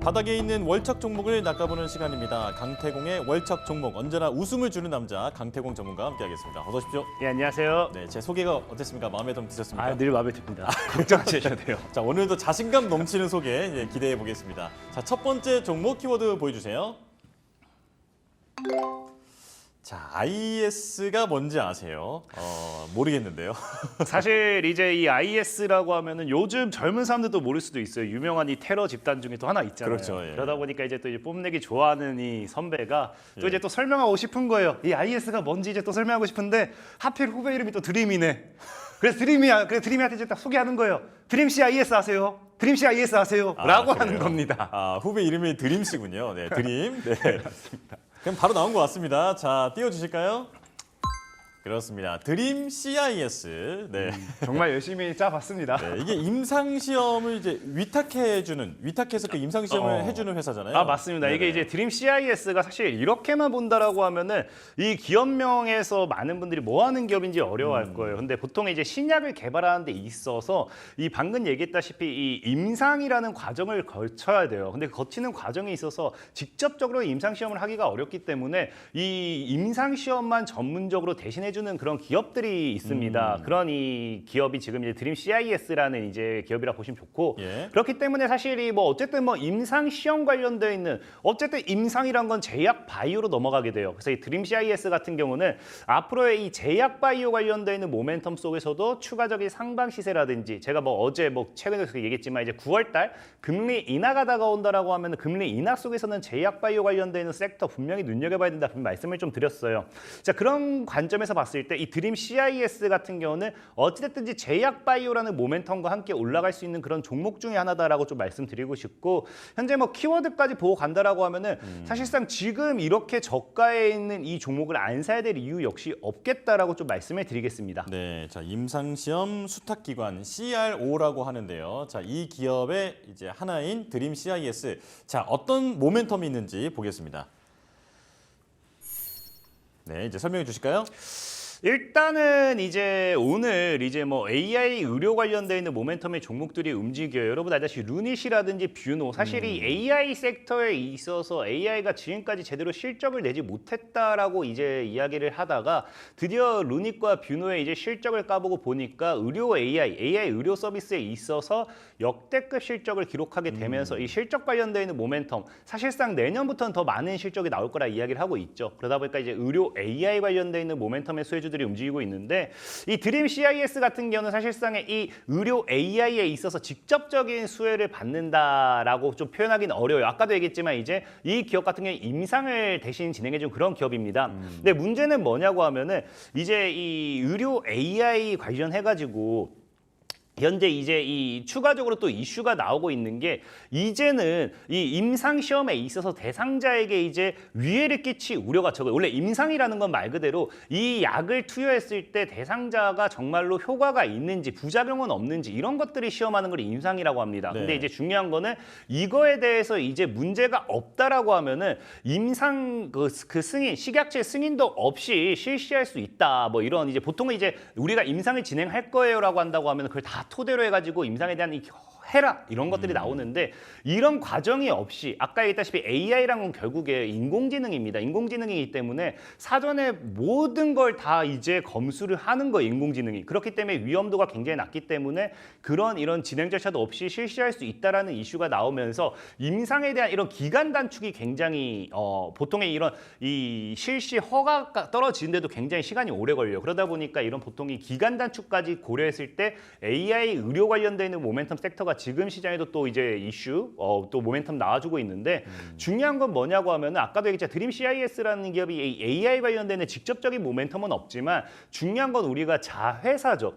바닥에 있는 월척 종목을 낚아보는 시간입니다. 강태공의 월척 종목, 언제나 웃음을 주는 남자 강태공 전문가와 함께하겠습니다. 어서 오십시오. 예, 안녕하세요. 네, 제 소개가 어땠습니까? 마음에 좀 드셨습니까? 늘 마음에 듭니다. 걱정하지 않으셔도 돼요. 자, 오늘도 자신감 넘치는 소개 기대해 보겠습니다. 자, 첫 번째 종목 키워드 보여주세요. 자, IS가 뭔지 아세요? 모르겠는데요. 사실 이제 이 IS라고 하면은 요즘 젊은 사람들도 모를 수도 있어요. 유명한 이 테러 집단 중에 또 하나 있잖아요. 그렇죠, 예. 그러다 보니까 이제 또 뽐내기 좋아하는 이 선배가 또 이제 또 설명하고 싶은 거예요. 이 IS가 뭔지 이제 또 설명하고 싶은데 하필 후배 이름이 또 드림이네. 그래서 드림이한테 이제 딱 소개하는 거예요. 드림 씨 IS 아세요? 드림 씨 IS 아세요? 라고 그래요? 하는 겁니다. 아, 후배 이름이 드림 씨군요. 네, 드림. 네, 맞습니다. 그럼 바로 나온 것 같습니다. 자, 띄워주실까요? 그렇습니다. 드림 CIS. 네. 정말 열심히 짜봤습니다. 네, 이게 임상 시험을 이제 위탁해서 그 임상 시험을 해주는 회사잖아요. 아, 맞습니다. 이게 네네. 이제 드림 CIS가 사실 이렇게만 본다라고 하면은 이 기업명에서 많은 분들이 뭐 하는 기업인지 어려워할 거예요. 근데 보통 이제 신약을 개발하는 데 있어서 이 방금 얘기했다시피 이 임상이라는 과정을 거쳐야 돼요. 근데 거치는 과정에 있어서 직접적으로 임상 시험을 하기가 어렵기 때문에 이 임상 시험만 전문적으로 대신해 주는 그런 기업들이 있습니다. 그런 이 기업이 지금 이제 드림 CIS라는 이제 기업이라 보시면 좋고 예. 그렇기 때문에 사실 이 뭐 어쨌든 뭐 임상 시험 관련되어 있는 어쨌든 임상이란 건 제약 바이오로 넘어가게 돼요. 그래서 이 드림 CIS 같은 경우는 앞으로의 이 제약 바이오 관련되어 있는 모멘텀 속에서도 추가적인 상방 시세라든지 제가 뭐 어제 뭐 최근에 얘기했지만 이제 9월달 금리 인하가 다가온다라고 하면 금리 인하 속에서는 제약 바이오 관련되어 있는 섹터 분명히 눈여겨봐야 된다 말씀을 좀 드렸어요. 자, 그런 관점에서 봤을 때 이 드림 CIS 같은 경우는 어찌됐든지 제약 바이오라는 모멘텀과 함께 올라갈 수 있는 그런 종목 중에 하나다라고 좀 말씀드리고 싶고 현재 뭐 키워드까지 보고 간다라고 하면은 사실상 지금 이렇게 저가에 있는 이 종목을 안 사야 될 이유 역시 없겠다라고 좀 말씀을 드리겠습니다. 네, 자 임상 시험 수탁 기관 CRO라고 하는데요. 자, 이 기업의 이제 하나인 드림 CIS. 자, 어떤 모멘텀이 있는지 보겠습니다. 네, 이제 설명해 주실까요? 일단은 이제 오늘 이제 뭐 AI 의료 관련되어 있는 모멘텀의 종목들이 움직여요. 여러분 알다시피 루닛이라든지 뷰노 사실 이 AI 섹터에 있어서 AI가 지금까지 제대로 실적을 내지 못했다라고 이제 이야기를 하다가 드디어 루닛과 뷰노의 이제 실적을 까보고 보니까 의료 AI 의료 서비스에 있어서 역대급 실적을 기록하게 되면서 이 실적 관련되어 있는 모멘텀 사실상 내년부터는 더 많은 실적이 나올 거라 이야기를 하고 있죠. 그러다 보니까 이제 의료 AI 관련되어 있는 모멘텀의 수혜주들이 움직이고 있는데 이 드림 CIS 같은 경우는 사실상의 이 의료 AI에 있어서 직접적인 수혜를 받는다라고 좀 표현하기는 어려워요. 아까도 얘기했지만 이제 이 기업 같은 경우는 임상을 대신 진행해준 그런 기업입니다. 근데 문제는 뭐냐고 하면은 이제 이 의료 AI 관련해가지고 현재 이제 이 추가적으로 또 이슈가 나오고 있는 게 이제는 이 임상 시험에 있어서 대상자에게 이제 위해를 끼칠 우려가 적어요. 원래 임상이라는 건 말 그대로 이 약을 투여했을 때 대상자가 정말로 효과가 있는지 부작용은 없는지 이런 것들이 시험하는 걸 임상이라고 합니다. 네. 근데 이제 중요한 거는 이거에 대해서 이제 문제가 없다라고 하면은 임상 그 승인 식약처 승인도 없이 실시할 수 있다. 뭐 이런 이제 보통은 이제 우리가 임상을 진행할 거예요라고 한다고 하면 그걸 다 토대로 해가지고 임상에 대한 이 해라 이런 것들이 나오는데 이런 과정이 없이 아까 얘기했다시피 AI라는 건 결국에 인공지능입니다. 인공지능이기 때문에 사전에 모든 걸 다 이제 검수를 하는 거예요. 인공지능이. 그렇기 때문에 위험도가 굉장히 낮기 때문에 이런 진행 절차도 없이 실시할 수 있다라는 이슈가 나오면서 임상에 대한 이런 기간 단축이 굉장히 보통의 이런 이 실시 허가가 떨어지는데도 굉장히 시간이 오래 걸려요. 그러다 보니까 이런 보통 이 기간 단축까지 고려했을 때 AI 의료 관련돼 있는 모멘텀 섹터가 지금 시장에도 또 이제 이슈, 또 모멘텀 나와주고 있는데 중요한 건 뭐냐고 하면은 아까도 얘기했지만 드림 CIS라는 기업이 AI 관련되는 직접적인 모멘텀은 없지만 중요한 건 우리가 자회사죠.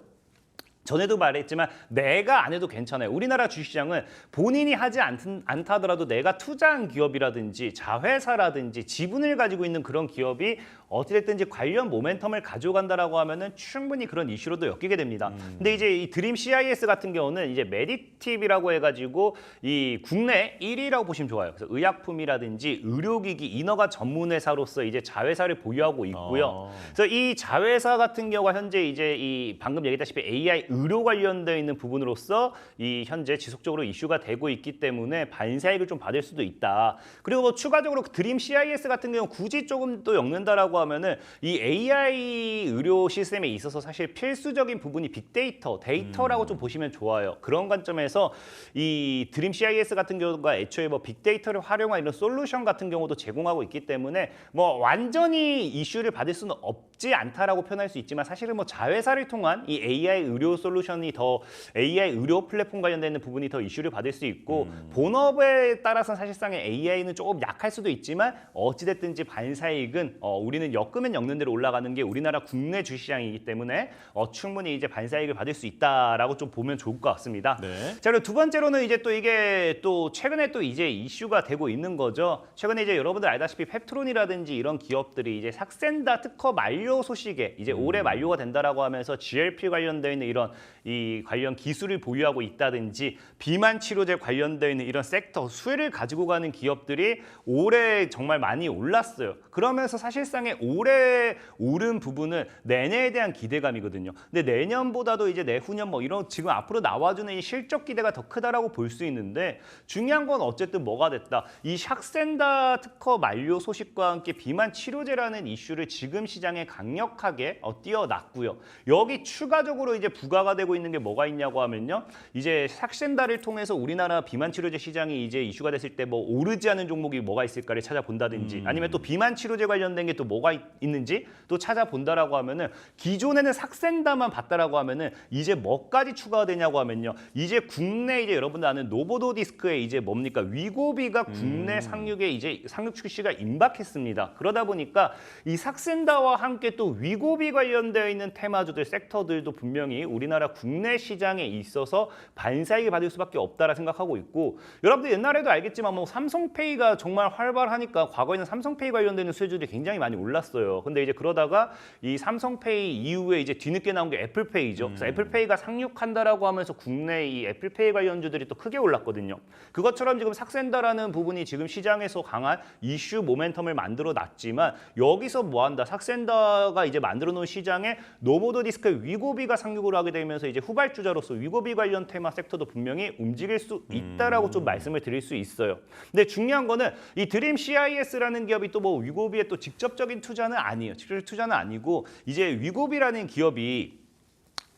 전에도 말했지만 내가 안 해도 괜찮아요. 우리나라 주식시장은 본인이 하지 않다 하더라도 내가 투자한 기업이라든지 자회사라든지 지분을 가지고 있는 그런 기업이 어찌됐든지 관련 모멘텀을 가져간다라고 하면은 충분히 그런 이슈로도 엮이게 됩니다. 근데 이제 이 드림 CIS 같은 경우는 이제 메디팁이라고 해가지고 이 국내 1위라고 보시면 좋아요. 그래서 의약품이라든지 의료기기, 인허가 전문 회사로서 이제 자회사를 보유하고 있고요. 그래서 이 자회사 같은 경우가 현재 이제 이 방금 얘기했다시피 AI 의료 관련되어 있는 부분으로서 이 현재 지속적으로 이슈가 되고 있기 때문에 반사익을 좀 받을 수도 있다. 그리고 뭐 추가적으로 드림 CIS 같은 경우 굳이 조금 또 엮는다라고 하면은 이 AI 의료 시스템에 있어서 사실 필수적인 부분이 빅데이터, 데이터라고 좀 보시면 좋아요. 그런 관점에서 이 드림 CIS 같은 경우가 애초에 뭐 빅데이터를 활용한 이런 솔루션 같은 경우도 제공하고 있기 때문에 뭐 완전히 이슈를 받을 수는 없지 않다라고 표현할 수 있지만 사실은 뭐 자회사를 통한 이 AI 의료 솔루션이 더 AI 의료 플랫폼 관련된 부분이 더 이슈를 받을 수 있고 본업에 따라서는 사실상의 AI는 조금 약할 수도 있지만 어찌됐든지 반사익은 우리는 엮으면 엮는 대로 올라가는 게 우리나라 국내 주시장이기 때문에 충분히 이제 반사익을 받을 수 있다라고 좀 보면 좋을 것 같습니다. 네. 자, 그리고 두 번째로는 이제 또 이게 또 최근에 또 이제 이슈가 되고 있는 거죠. 최근에 이제 여러분들 알다시피 펩트론이라든지 이런 기업들이 이제 삭센다 특허 만료 소식에 이제 올해 만료가 된다라고 하면서 GLP 관련되어 있는 이런 이 관련 기술을 보유하고 있다든지 비만 치료제 관련되어 있는 이런 섹터 수혜를 가지고 가는 기업들이 올해 정말 많이 올랐어요. 그러면서 사실상의 올해 오른 부분은 내년에 대한 기대감이거든요. 근데 내년보다도 이제 내후년 뭐 이런 지금 앞으로 나와주는 이 실적 기대가 더 크다라고 볼 수 있는데 중요한 건 어쨌든 뭐가 됐다. 이 샥센다 특허 만료 소식과 함께 비만 치료제라는 이슈를 지금 시장에 강력하게 띄워놨고요. 여기 추가적으로 이제 부과가 되고 있는 게 뭐가 있냐고 하면요. 이제 샥센다를 통해서 우리나라 비만 치료제 시장이 이제 이슈가 됐을 때 뭐 오르지 않은 종목이 뭐가 있을까를 찾아본다든지 아니면 또 비만 치료제 관련된 게 또 뭐가 있는지 또 찾아본다라고 하면은 기존에는 삭센다만 봤다라고 하면은 이제 뭐까지 추가가 되냐고 하면요. 이제 국내 이제 여러분들 아는 노보노디스크의 이제 뭡니까? 위고비가 국내 상륙에 이제 상륙 출시가 임박했습니다. 그러다 보니까 이 삭센다와 함께 또 위고비 관련되어 있는 테마주들 섹터들도 분명히 우리나라 국내 시장에 있어서 반사익을 받을 수밖에 없다라 생각하고 있고 여러분들 옛날에도 알겠지만 뭐 삼성페이가 정말 활발하니까 과거에는 삼성페이 관련되는 수혜주들이 굉장히 많이 올랐어요. 근데 이제 그러다가 이 삼성페이 이후에 이제 뒤늦게 나온 게 애플페이죠. 그래서 애플페이가 상륙한다라고 하면서 국내 이 애플페이 관련주들이 또 크게 올랐거든요. 그것처럼 지금 삭센다라는 부분이 지금 시장에서 강한 이슈 모멘텀을 만들어 놨지만 여기서 뭐한다? 삭센다가 이제 만들어 놓은 시장에 노보노디스크의 위고비가 상륙을 하게 되면서 이제 후발주자로서 위고비 관련 테마 섹터도 분명히 움직일 수 있다라고 좀 말씀을 드릴 수 있어요. 근데 중요한 거는 이 드림 CIS라는 기업이 또 뭐 위고비에 또 직접적인 투자는 아니에요. 직접적 투자는 아니고 이제 위고비라는 기업이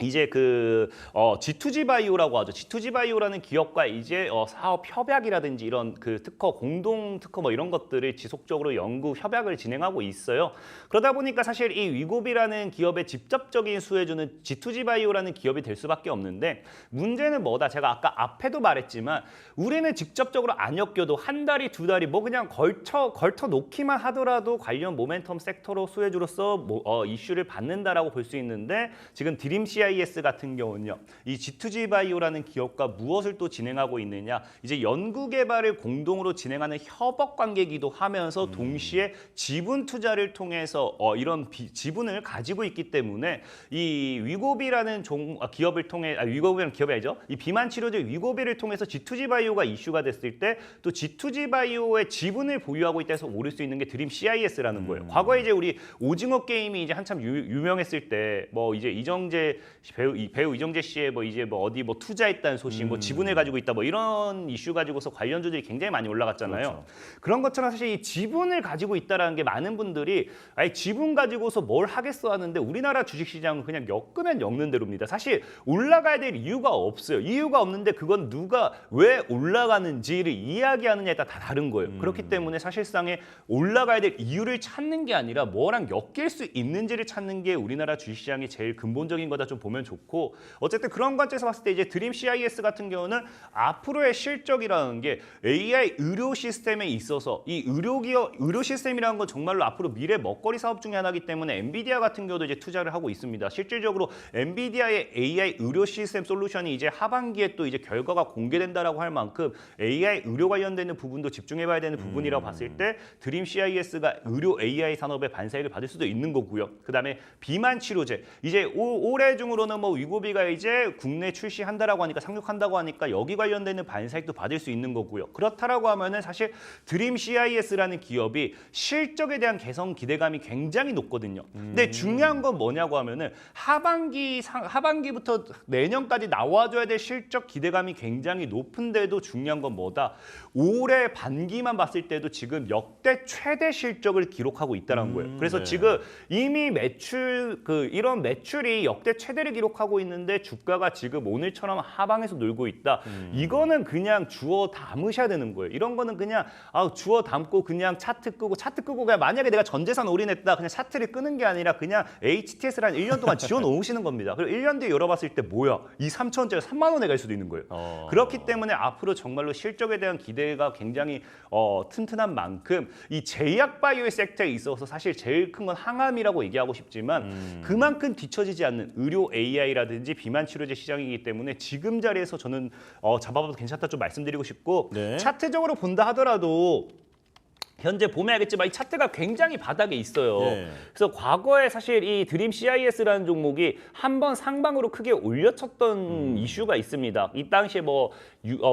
이제 그 G2G 바이오라고 하죠. G2G 바이오라는 기업과 이제 사업 협약이라든지 이런 그 특허 공동 특허 뭐 이런 것들을 지속적으로 연구 협약을 진행하고 있어요. 그러다 보니까 사실 이 위고비라는 기업의 직접적인 수혜주는 G2G 바이오라는 기업이 될 수밖에 없는데 문제는 뭐다? 제가 아까 앞에도 말했지만 우리는 직접적으로 안 엮여도 한 달이 두 달이 뭐 그냥 걸터 놓기만 하더라도 관련 모멘텀 섹터로 수혜주로서 이슈를 받는다라고 볼 수 있는데 지금 드림 CIS 같은 경우는요. 이 G2G 바이오라는 기업과 무엇을 또 진행하고 있느냐? 이제 연구 개발을 공동으로 진행하는 협업 관계이기도 하면서 동시에 지분 투자를 통해서 이런 지분을 가지고 있기 때문에 이 위고비라는 기업을 통해 위고비라는 기업이 아니죠. 이 비만 치료제 위고비를 통해서 G2G 바이오가 이슈가 됐을 때 또 G2G 바이오의 지분을 보유하고 있다 해서 오를 수 있는 게 드림 CIS라는 거예요. 과거에 이제 우리 오징어 게임이 이제 한참 유명했을 때 뭐 이제 이정재 배우 이정재 씨의 뭐 이제 뭐 어디 뭐 투자했다는 소식, 뭐 지분을 가지고 있다, 뭐 이런 이슈 가지고서 관련주들이 굉장히 많이 올라갔잖아요. 그렇죠. 그런 것처럼 사실 이 지분을 가지고 있다라는 게 많은 분들이 아니 지분 가지고서 뭘 하겠어 하는데 우리나라 주식시장은 그냥 엮으면 엮는 대로입니다. 사실 올라가야 될 이유가 없어요. 이유가 없는데 그건 누가 왜 올라가는지를 이야기하느냐에 따라 다 다른 거예요. 그렇기 때문에 사실상에 올라가야 될 이유를 찾는 게 아니라 뭐랑 엮일 수 있는지를 찾는 게 우리나라 주식시장이 제일 근본적인 거다 좀 보면 좋고 어쨌든 그런 관점에서 봤을 때 이제 드림 CIS 같은 경우는 앞으로의 실적이라는 게 AI 의료 시스템에 있어서 이 의료 시스템이라는 건 정말로 앞으로 미래 먹거리 사업 중에 하나이기 때문에 엔비디아 같은 경우도 이제 투자를 하고 있습니다. 실질적으로 엔비디아의 AI 의료 시스템 솔루션이 이제 하반기에 또 이제 결과가 공개된다라고 할 만큼 AI 의료 관련되는 부분도 집중해봐야 되는 부분이라고 봤을 때 드림 CIS가 의료 AI 산업의 반사익을 받을 수도 있는 거고요. 그다음에 비만 치료제 이제 올해 중으로 앞으로는 뭐 위고비가 이제 국내 출시한다라고 하니까 상륙한다고 하니까 여기 관련되는 반사익도 받을 수 있는 거고요. 그렇다라고 하면은 사실 드림 CIS라는 기업이 실적에 대한 개선 기대감이 굉장히 높거든요. 근데 중요한 건 뭐냐고 하면은 하반기부터 내년까지 나와줘야 될 실적 기대감이 굉장히 높은데도 중요한 건 뭐다? 올해 반기만 봤을 때도 지금 역대 최대 실적을 기록하고 있다는 거예요. 그래서 네. 지금 이미 이런 매출이 역대 최대를 기록하고 있는데 주가가 지금 오늘처럼 하방에서 놀고 있다. 이거는 그냥 주워 담으셔야 되는 거예요. 이런 거는 그냥 주워 담고 그냥 차트 끄고 그냥 만약에 내가 전 재산 올인했다 그냥 차트를 끄는 게 아니라 그냥 HTS를 한 1년 동안 지워 놓으시는 겁니다. 그리고 1년 뒤에 열어봤을 때 뭐야? 이 3,000원짜리 3만 원에 갈 수도 있는 거예요. 그렇기 때문에 앞으로 정말로 실적에 대한 기대가 굉장히 튼튼한 만큼 이 제약 바이오 섹터에 있어서 사실 제일 큰 건 항암이라고 얘기하고 싶지만 그만큼 뒤처지지 않는 의료 AI라든지 비만 치료제 시장이기 때문에 지금 자리에서 저는 잡아봐도 괜찮다 좀 말씀드리고 싶고 네. 차트적으로 본다 하더라도 현재 보면 알겠지만 이 차트가 굉장히 바닥에 있어요. 예. 그래서 과거에 사실 이 드림 CIS라는 종목이 한번 상방으로 크게 올려쳤던 이슈가 있습니다. 이 당시에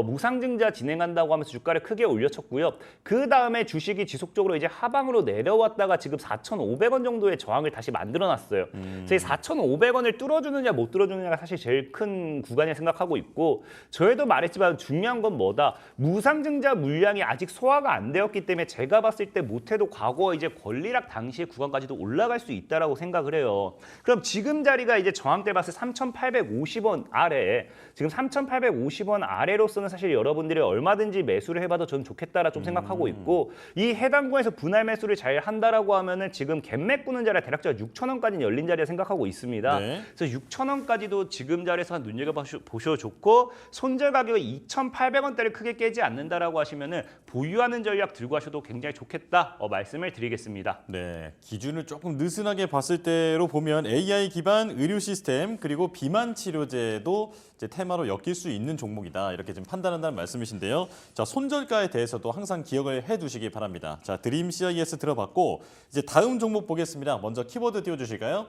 무상증자 진행한다고 하면서 주가를 크게 올려쳤고요. 그 다음에 주식이 지속적으로 이제 하방으로 내려왔다가 지금 4,500원 정도의 저항을 다시 만들어놨어요. 그래서 이 4,500원을 뚫어주느냐 못 뚫어주느냐가 사실 제일 큰 구간이라 생각하고 있고 저희도 말했지만 중요한 건 뭐다? 무상증자 물량이 아직 소화가 안 되었기 때문에 제가 봤을 때 못해도 과거 이제 권리락 당시의 구간까지도 올라갈 수 있다라고 생각을 해요. 그럼 지금 자리가 이제 저항대 봤을 때 3,850원 아래, 지금 3,850원 아래로서는 사실 여러분들이 얼마든지 매수를 해봐도 저는 좋겠다라 좀 생각하고 있고 이 해당 구에서 분할 매수를 잘 한다라고 하면은 지금 갭맥 꾸는 자리가 대략적으로 6,000원까지 열린 자리라 생각하고 있습니다. 네. 그래서 6,000원까지도 지금 자리에서 한 눈여겨보셔도 좋고 손절 가격이 2,800원대를 크게 깨지 않는다라고 하시면은 보유하는 전략 들고 하셔도 굉장히 좋겠다 말씀을 드리겠습니다. 네, 기준을 조금 느슨하게 봤을 때로 보면 AI 기반 의료 시스템 그리고 비만 치료제도 이제 테마로 엮일 수 있는 종목이다 이렇게 좀 판단한다는 말씀이신데요. 자, 손절가에 대해서도 항상 기억을 해두시기 바랍니다. 자, 드림 CIS 들어봤고 이제 다음 종목 보겠습니다. 먼저 키워드 띄워주실까요?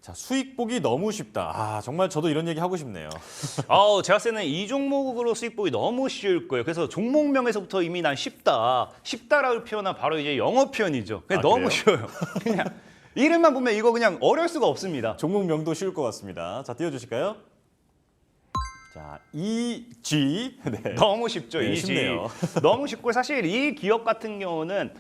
자, 수익 보기 너무 쉽다. 정말 저도 이런 얘기 하고 싶네요. 제가 봤을 때는 이 종목으로 수익 보기 너무 쉬울 거예요. 그래서 종목명에서부터 이미 난 쉽다라고 표현한 바로 이제 영어 표현이죠. 그냥 너무 그래요? 쉬워요. 그냥 이름만 보면 이거 그냥 어려울 수가 없습니다. 종목명도 쉬울 것 같습니다. 자, 띄워주실까요? 자, EG. 네. 너무 쉽죠. 네, 이지. 쉽네요. 너무 쉽고 사실 이 기업 같은 경우는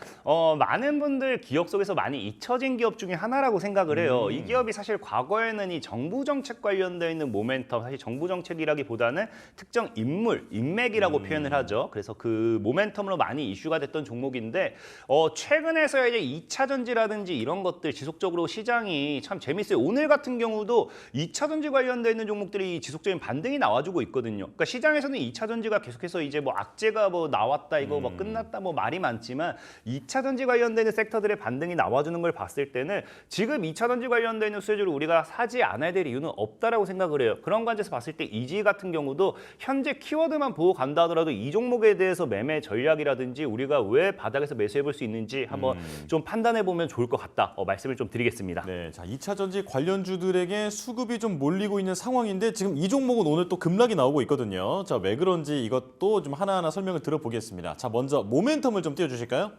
많은 분들 기억 속에서 많이 잊혀진 기업 중에 하나라고 생각을 해요. 이 기업이 사실 과거에는 이 정부 정책 관련되어 있는 모멘텀, 사실 정부 정책이라기보다는 특정 인맥이라고 표현을 하죠. 그래서 그 모멘텀으로 많이 이슈가 됐던 종목인데 최근에서야 이제 2차 전지라든지 이런 것들 지속적으로 시장이 참 재밌어요. 오늘 같은 경우도 2차 전지 관련되어 있는 종목들이 지속적인 반등이 나와주고 있거든요. 그러니까 시장에서는 2차 전지가 계속해서 이제 악재가 나왔다 이거 끝났다 말이 많지만 2차 전지 관련되는 섹터들의 반등이 나와주는 걸 봤을 때는 지금 2차 전지 관련되는 수혜주를 우리가 사지 않아야 될 이유는 없다라고 생각을 해요. 그런 관점에서 봤을 때 이지 같은 경우도 현재 키워드만 보고 간다 하더라도 이 종목에 대해서 매매 전략이라든지 우리가 왜 바닥에서 매수해 볼 수 있는지 한번 좀 판단해 보면 좋을 것 같다 말씀을 좀 드리겠습니다. 네, 자, 2차 전지 관련주들에게 수급이 좀 몰리고 있는 상황인데 지금 이 종목은 오늘 또 급락이 나오고 있거든요. 자, 왜 그런지 이것도 좀 하나하나 설명을 들어보겠습니다. 자, 먼저 모멘텀을 좀 띄워주실까요?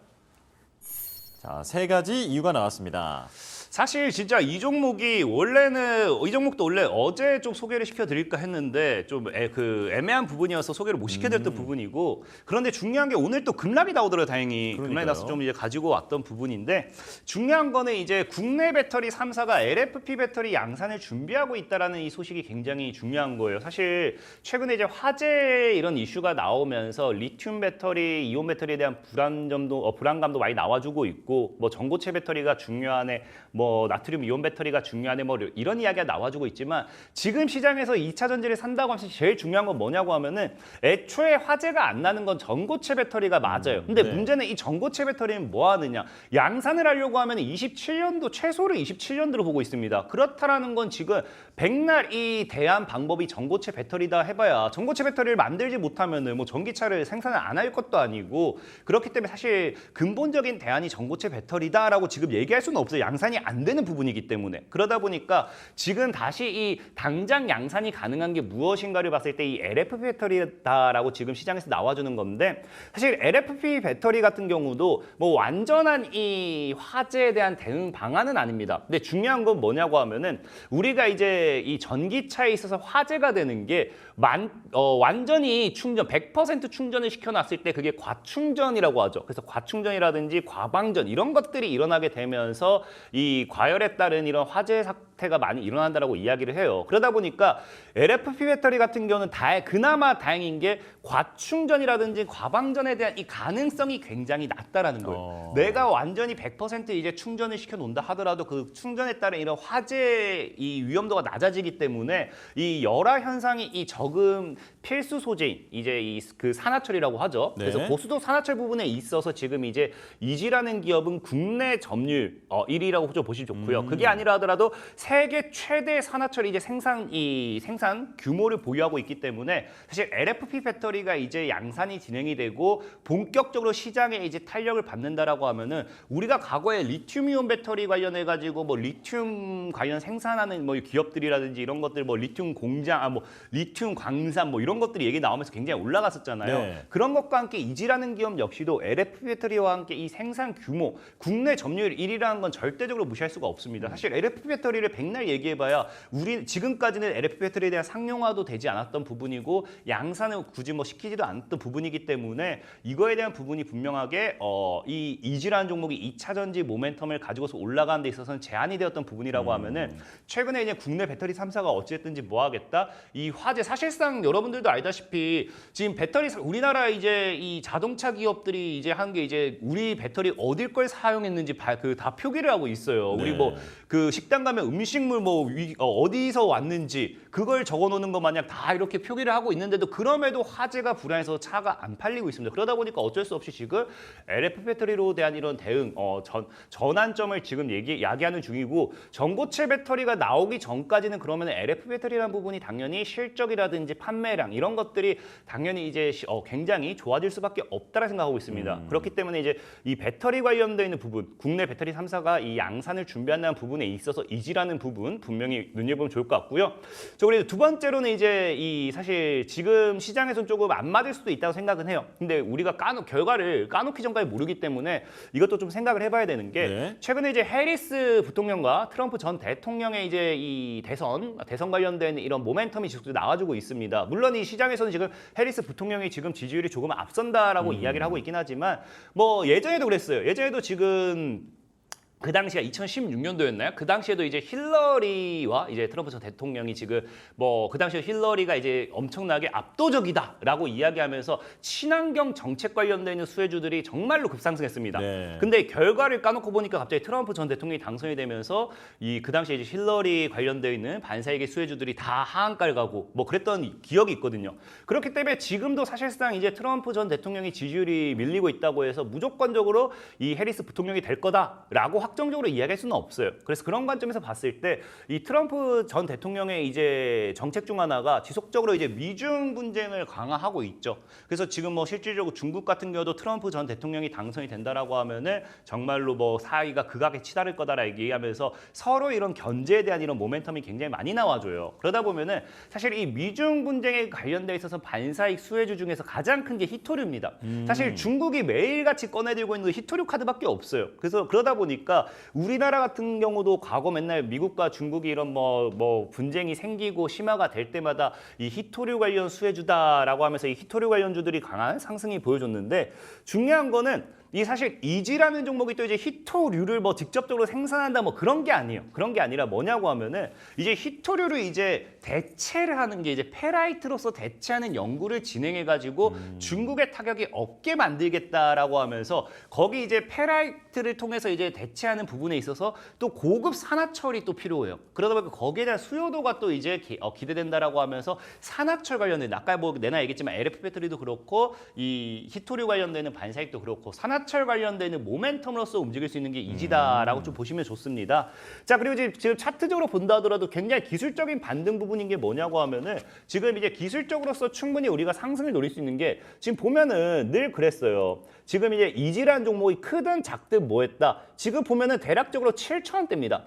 자, 세 가지 이유가 나왔습니다. 사실 진짜 이 종목이 이 종목도 원래 어제 좀 소개를 시켜드릴까 했는데 좀 애매한 부분이어서 소개를 못 시켜드렸던 부분이고 그런데 중요한 게 오늘 또 급락이 나오더라고요. 다행히 그러니까요. 급락이 나서 좀 이제 가지고 왔던 부분인데 중요한 거는 이제 국내 배터리 3사가 LFP 배터리 양산을 준비하고 있다라는 이 소식이 굉장히 중요한 거예요. 사실 최근에 이제 화재 이런 이슈가 나오면서 리튬 배터리, 이온 배터리에 대한 불안감도 많이 나와주고 있고 전고체 배터리가 중요하네. 나트륨 이온 배터리가 중요하네 이런 이야기가 나와주고 있지만 지금 시장에서 2차 전지를 산다고 하면 제일 중요한 건 뭐냐고 하면은 애초에 화재가 안 나는 건 전고체 배터리가 맞아요. 근데 네. 문제는 이 전고체 배터리는 뭐 하느냐? 양산을 하려고 하면 27년도 최소를 27년도로 보고 있습니다. 그렇다라는 건 지금 백날 이 대안 방법이 전고체 배터리다 해봐야 전고체 배터리를 만들지 못하면은 전기차를 생산을 안 할 것도 아니고 그렇기 때문에 사실 근본적인 대안이 전고체 배터리다라고 지금 얘기할 수는 없어요. 양산이 안 되는 부분이기 때문에 그러다 보니까 지금 다시 이 당장 양산이 가능한 게 무엇인가를 봤을 때 이 LFP 배터리다라고 지금 시장에서 나와주는 건데 사실 LFP 배터리 같은 경우도 뭐 완전한 이 화재에 대한 대응 방안은 아닙니다. 근데 중요한 건 뭐냐고 하면은 우리가 이제 이 전기차에 있어서 화재가 되는 게 완전히 충전 100% 충전을 시켜놨을 때 그게 과충전이라고 하죠. 그래서 과충전이라든지 과방전 이런 것들이 일어나게 되면서 이 과열에 따른 이런 화재 사태가 많이 일어난다라고 이야기를 해요. 그러다 보니까 LFP 배터리 같은 경우는 그나마 다행인 게 과충전이라든지 과방전에 대한 이 가능성이 굉장히 낮다라는 거예요. 내가 완전히 100% 이제 충전을 시켜 놓는다 하더라도 그 충전에 따른 이런 화재 이 위험도가 낮아지기 때문에 이 열화 현상이 이 적은 필수 소재인 이제 이 그 산화철이라고 하죠. 네. 그래서 고수도 산화철 부분에 있어서 지금 이제 이지라는 기업은 국내 점유율 1위라고 좀 보시면 좋고요. 그게 아니라 하더라도 세계 최대 산화철 이제 생산 규모를 보유하고 있기 때문에 사실 LFP 배터리가 이제 양산이 진행이 되고 본격적으로 시장에 이제 탄력을 받는다라고 하면은 우리가 과거에 리튬이온 배터리 관련해 가지고 뭐 리튬 관련 생산하는 뭐 기업들이라든지 이런 것들 뭐 리튬 공장 뭐 리튬 광산 뭐 이런 것들이 얘기 나오면서 굉장히 올라갔었잖아요. 네. 그런 것과 함께 이지라는 기업 역시도 LFP 배터리와 함께 이 생산 규모 국내 점유율 1위라는 건 절대적으로 무시할 수가 없습니다. 사실 LFP 배터리를 백날 얘기해봐야 우리 지금까지는 LFP 배터리에 대한 상용화도 되지 않았던 부분이고 양산을 굳이 뭐 시키지도 않았던 부분이기 때문에 이거에 대한 부분이 분명하게 이 이지라는 종목이 2차 전지 모멘텀을 가지고서 올라가는 데 있어서는 제한이 되었던 부분이라고 하면은 최근에 이제 국내 배터리 3사가 어찌됐든지 뭐 하겠다 이 화재 사실상 여러분들도 알다시피 지금 배터리 우리나라 이제 이 자동차 기업들이 이제 한 게 이제 우리 배터리 어딜 걸 사용했는지 다 표기를 하고 있어요. 네. 우리 뭐 그 식당 가면 음식물 뭐 어디서 왔는지 그걸 적어놓는 것 마냥 다 이렇게 표기를 하고 있는데도 그럼에도 화재가 불안해서 차가 안 팔리고 있습니다. 그러다 보니까 어쩔 수 없이 지금 LFP 배터리로 대한 이런 대응 전환점을 지금 야기하는 중이고 전고체 배터리가 나오기 전까지는 그러면 LFP 배터리라는 부분이 당연히 실적이라든지 판매량 이런 것들이 당연히 이제 굉장히 좋아질 수밖에 없다라 생각하고 있습니다. 그렇기 때문에 이제 이 배터리 관련되어 있는 부분, 국내 배터리 3사가 이 양산을 준비한다는 부분에 있어서 이지라는 부분 분명히 눈여보면 좋을 것 같고요. 그리고 두 번째로는 이제 이 사실 지금 시장에서는 조금 안 맞을 수도 있다고 생각은 해요. 근데 우리가 결과를 까놓기 전까지 모르기 때문에 이것도 좀 생각을 해봐야 되는 게 네. 최근에 이제 해리스 부통령과 트럼프 전 대통령의 이제 이 대선 관련된 이런 모멘텀이 지속 나와주고 있습니다. 물론 이 시장에서는 지금 해리스 부통령이 지금 지지율이 조금 앞선다라고 이야기를 하고 있긴 하지만 뭐 예전에도 그랬어요. 예전에도 지금 그 당시가 2016년도였나요? 그 당시에도 이제 힐러리와 이제 트럼프 전 대통령이 지금 뭐 그 당시에 힐러리가 이제 엄청나게 압도적이다라고 이야기하면서 친환경 정책 관련돼 있는 수혜주들이 정말로 급상승했습니다. 네. 근데 결과를 까놓고 보니까 갑자기 트럼프 전 대통령이 당선이 되면서 그 당시에 이제 힐러리 관련돼 있는 반사이익의 수혜주들이 다 하한가를 가고 뭐 그랬던 기억이 있거든요. 그렇기 때문에 지금도 사실상 이제 트럼프 전 대통령이 지지율이 밀리고 있다고 해서 무조건적으로 이 해리스 부통령이 될 거다라고 확정적으로 이야기할 수는 없어요. 그래서 그런 관점에서 봤을 때 이 트럼프 전 대통령의 이제 정책 중 하나가 지속적으로 이제 미중 분쟁을 강화하고 있죠. 그래서 지금 뭐 실질적으로 중국 같은 경우도 트럼프 전 대통령이 당선이 된다라고 하면은 정말로 뭐 사이가 극악에 치달을 거다라 얘기하면서 서로 이런 견제에 대한 이런 모멘텀이 굉장히 많이 나와줘요. 그러다 보면은 사실 이 미중 분쟁에 관련돼 있어서 반사익 수혜주 중에서 가장 큰 게 히토류입니다. 사실 중국이 매일같이 꺼내들고 있는 히토류 카드밖에 없어요. 그래서 그러다 보니까 우리나라 같은 경우도 과거 맨날 미국과 중국이 이런 뭐 분쟁이 생기고 심화가 될 때마다 이 히토류 관련 수혜주다라고 하면서 이 히토류 관련주들이 강한 상승이 보여줬는데 중요한 거는 이 사실 이지라는 종목이 또 이제 히토류를 뭐 직접적으로 생산한다 뭐 그런 게 아니에요. 그런 게 아니라 뭐냐고 하면은 이제 히토류를 이제 대체를 하는 게 이제 페라이트로서 대체하는 연구를 진행해 가지고 중국의 타격이 없게 만들겠다라고 하면서 거기 이제 페라이트를 통해서 이제 대체하는 부분에 있어서 또 고급 산화철이 또 필요해요. 그러다 보니까 거기에 대한 수요도가 또 이제 기대된다라고 하면서 산화철 관련된 아까 뭐 내나 얘기했지만 LFP 배터리도 그렇고 이 히토류 관련되는 반사익도 그렇고 산화철 지하철 관련되는 모멘텀으로서 움직일 수 있는 게 이지다라고 좀 보시면 좋습니다. 자, 그리고 지금 차트적으로 본다 하더라도 굉장히 기술적인 반등 부분인 게 뭐냐고 하면은 지금 이제 기술적으로서 충분히 우리가 상승을 노릴 수 있는 게 지금 보면은 늘 그랬어요. 지금 이제 이지라는 종목이 크든 작든 뭐했다. 지금 보면은 대략적으로 7,000원대입니다.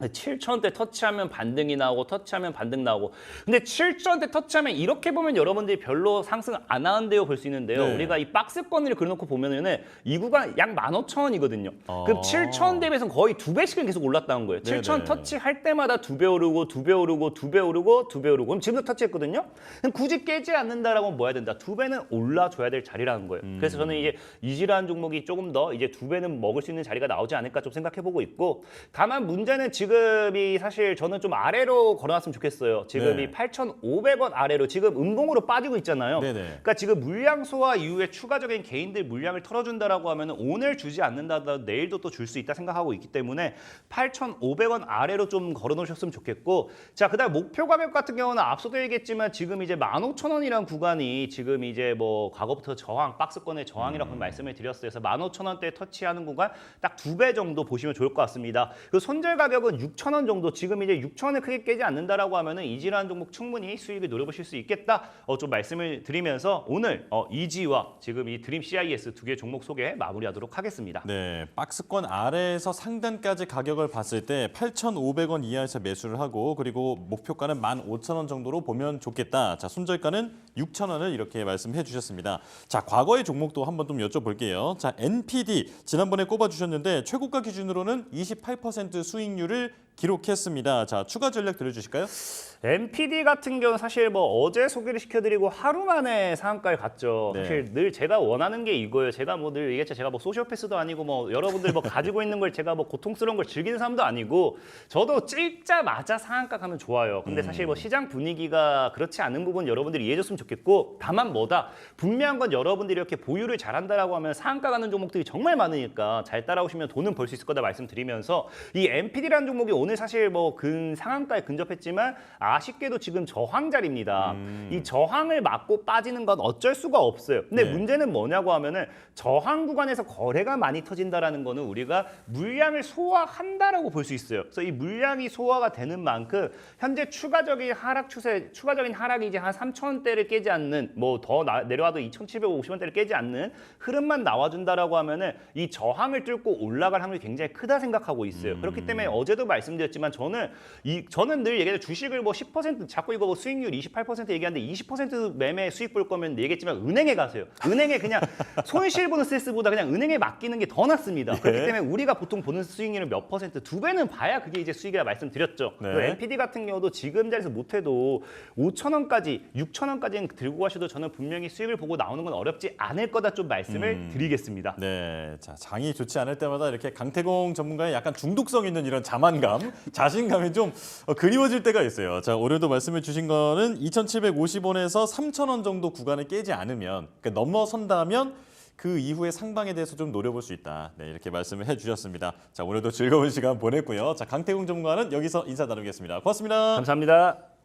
7,000원대 터치하면 반등이 나오고 터치하면 반등 나오고. 근데 7,000원대 터치하면 이렇게 보면 여러분들이 별로 상승 안 하는데요 볼 수 있는데요. 네. 우리가 이 박스권을 그려놓고 보면은 이 구간 약 15,000원이거든요. 아. 그럼 7,000원 대비해서는 거의 2배씩은 계속 올랐다는 거예요. 네네. 7,000원 터치할 때마다 2배 오르고 2배 오르고 2배 오르고 2배 오르고. 그럼 지금도 터치했거든요. 그럼 굳이 깨지 않는다라고 뭐 해야 된다? 2배는 올라줘야 될 자리라는 거예요. 그래서 저는 이제 이지라는 종목이 조금 더 이제 2배는 먹을 수 있는 자리가 나오지 않을까 좀 생각해보고 있고, 다만 문제는 지금이 사실 저는 좀 아래로 걸어놨으면 좋겠어요. 지금이 네. 8,500원 아래로 지금 음봉으로 빠지고 있잖아요. 네네. 그러니까 지금 물량 소화 이후에 추가적인 개인들 물량을 털어준다라고 하면 오늘 주지 않는다 하더라도 내일도 또 줄 수 있다 생각하고 있기 때문에 8,500원 아래로 좀 걸어놓으셨으면 좋겠고, 자, 그다음 목표 가격 같은 경우는 앞서도 얘기했지만 지금 이제 15,000원이라는 구간이 지금 이제 뭐 과거부터 저항, 박스권의 저항이라고 말씀을 드렸어요. 그래서 15,000원대에 터치하는 구간 딱 2배 정도 보시면 좋을 것 같습니다. 그 손절 가격은 6,000원 정도, 지금 이제 6,000원을 크게 깨지 않는다라고 하면은 이지라는 종목 충분히 수익을 노려보실 수 있겠다. 좀 말씀을 드리면서 오늘 이지와 지금 이 드림 CIS 두 개 종목 소개 마무리하도록 하겠습니다. 네, 박스권 아래에서 상단까지 가격을 봤을 때 8,500원 이하에서 매수를 하고, 그리고 목표가는 15,000원 정도로 보면 좋겠다. 자, 손절가는 6,000원을 이렇게 말씀해 주셨습니다. 자, 과거의 종목도 한번 좀 여쭤볼게요. 자, NPD 지난번에 꼽아주셨는데 최고가 기준으로는 28% 수익률을 기록했습니다. 자, 추가 전략 들려주실까요? NPD 같은 경우는 사실 뭐 어제 소개를 시켜드리고 하루 만에 상한가에 갔죠. 네. 사실 늘 제가 원하는 게 이거예요. 제가 뭐 늘 얘기했죠. 제가 뭐 소시오패스도 아니고 뭐 여러분들 뭐 가지고 있는 걸 제가 뭐 고통스러운 걸 즐기는 사람도 아니고, 저도 찍자마자 상한가 가면 좋아요. 근데 사실 뭐 시장 분위기가 그렇지 않은 부분 여러분들이 이해해줬으면 좋겠고, 다만 뭐다 분명한 건 여러분들이 이렇게 보유를 잘한다라고 하면 상한가 가는 종목들이 정말 많으니까 잘 따라오시면 돈은 벌 수 있을 거다 말씀드리면서, 이 NPD라는 종목이 오늘 사실 뭐 상한가에 근접했지만 아쉽게도 지금 저항 자리입니다. 이 저항을 맞고 빠지는 건 어쩔 수가 없어요. 근데 네. 문제는 뭐냐고 하면은 저항 구간에서 거래가 많이 터진다라는 거는 우리가 물량을 소화한다라고 볼 수 있어요. 그래서 이 물량이 소화가 되는 만큼 현재 추가적인 하락 추세, 추가적인 하락이 이제 한 3,000원대를 깨지 않는, 뭐 더 내려와도 2,750원대를 깨지 않는 흐름만 나와준다라고 하면은 이 저항을 뚫고 올라갈 확률이 굉장히 크다 생각하고 있어요. 그렇기 때문에 어제도 말씀드렸지만 저는 늘 얘기해요. 주식을 뭐 10% 자꾸 이거 뭐 수익률 28% 얘기하는데 20% 매매 수익 볼 거면 얘기했지만 은행에 가세요. 은행에 그냥 손실 보는 스트레스보다 그냥 은행에 맡기는 게 더 낫습니다. 그렇기 때문에 우리가 보통 보는 수익률은 몇 퍼센트, 2배는 봐야 그게 이제 수익이라 말씀드렸죠. 네. 그리고 NPD 같은 경우도 지금 자리에서 못해도 5,000원까지, 6,000원까지는 들고 가셔도 저는 분명히 수익을 보고 나오는 건 어렵지 않을 거다 좀 말씀을 드리겠습니다. 네, 자, 장이 좋지 않을 때마다 이렇게 강태공 전문가의 약간 중독성 있는 이런 자만감, 자신감이 좀 그리워질 때가 있어요. 자, 오늘도 말씀해 주신 거는 2,750원에서 3,000원 정도 구간을 깨지 않으면, 그러니까 넘어선다면 그 이후의 상방에 대해서 좀 노려볼 수 있다. 네, 이렇게 말씀을 해주셨습니다. 자, 오늘도 즐거운 시간 보냈고요. 자, 강태공 전문가는 여기서 인사 나누겠습니다. 고맙습니다. 감사합니다.